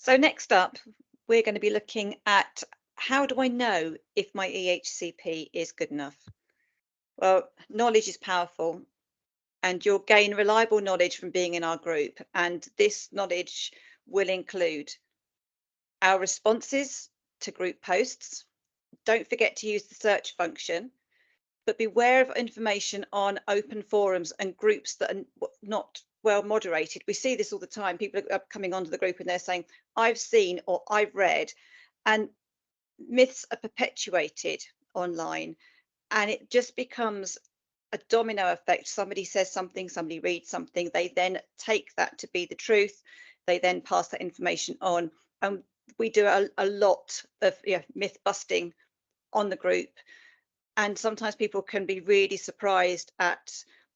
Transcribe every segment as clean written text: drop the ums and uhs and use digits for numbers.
So next up, we're going to be looking at how do I know if my EHCP is good enough? Well, knowledge is powerful and you'll gain reliable knowledge from being in our group. And this knowledge will include our responses to group posts. Don't forget to use the search function, but beware of information on open forums and groups that are not well moderated. We see this all the time. People are coming onto the group and they're saying, I've seen or I've read, and myths are perpetuated online, and it just becomes a domino effect. Somebody says something, somebody reads something, they then take that to be the truth, they then pass that information on, and we do a lot of myth busting on the group. And sometimes people can be really surprised at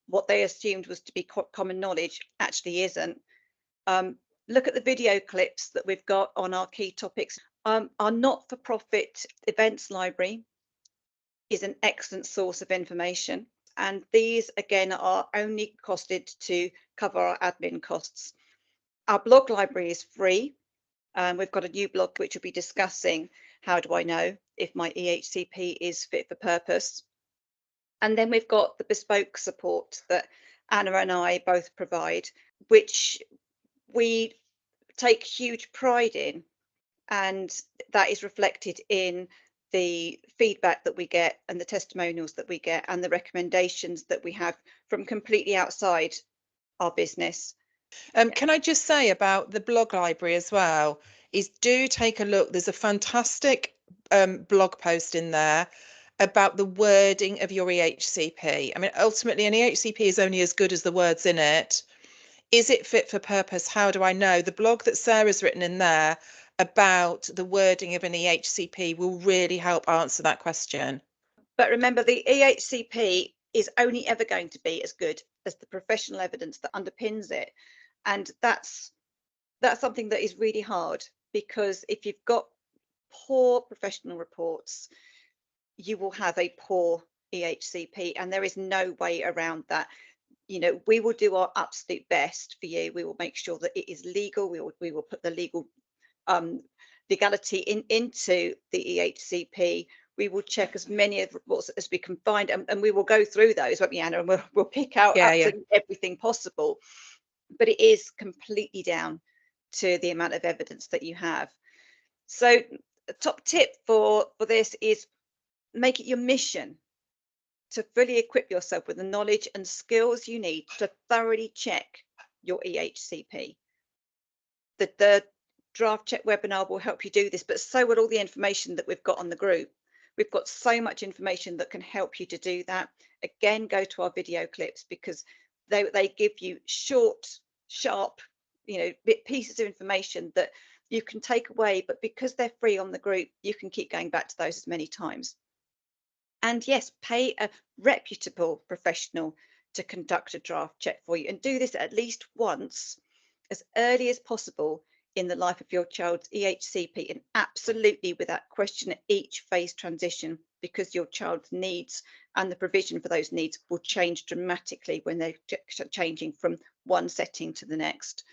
what they assumed was to be common knowledge actually isn't. Look at the video clips that we've got on our key topics. Our not-for-profit events library is an excellent source of information. And these, again, are only costed to cover our admin costs. Our blog library is free. We've got a new blog which will be discussing how do I know if my EHCP is fit for purpose. And then we've got the bespoke support that Anna and I both provide, which we take huge pride in. And that is reflected in the feedback that we get and the testimonials that we get and the recommendations that we have from completely outside our business. Can I just say about the blog library as well, is do take a look. There's a fantastic blog post in there about the wording of your EHCP. I mean, ultimately, an EHCP is only as good as the words in it. Is it fit for purpose? How do I know? The blog that Sarah's written in there about the wording of an EHCP will really help answer that question. But remember, the EHCP is only ever going to be as good as the professional evidence that underpins it. And that's something that is really hard, because if you've got poor professional reports, you will have a poor EHCP, and there is no way around that. You know, we will do our absolute best for you. We will make sure that it is legal. We will put the legal legality into the EHCP. We will check as many of the reports as we can find, and we will go through those, won't we, Anna? And we'll pick out absolutely everything possible. But it is completely down to the amount of evidence that you have. So the top tip for this is make it your mission to fully equip yourself with the knowledge and skills you need to thoroughly check your EHCP. The draft check webinar will help you do this, but so will all the information that we've got on the group. We've got so much information that can help you to do that. Again, go to our video clips, because they give you short, sharp, pieces of information that you can take away, but because they're free on the group, you can keep going back to those as many times. And yes, pay a reputable professional to conduct a draft check for you, and do this at least once as early as possible in the life of your child's EHCP, and absolutely without question at each phase transition, because your child's needs and the provision for those needs will change dramatically when they're changing from one setting to the next.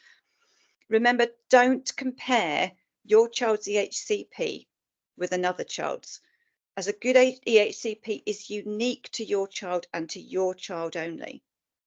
Remember, don't compare your child's EHCP with another child's, as a good EHCP is unique to your child and to your child only.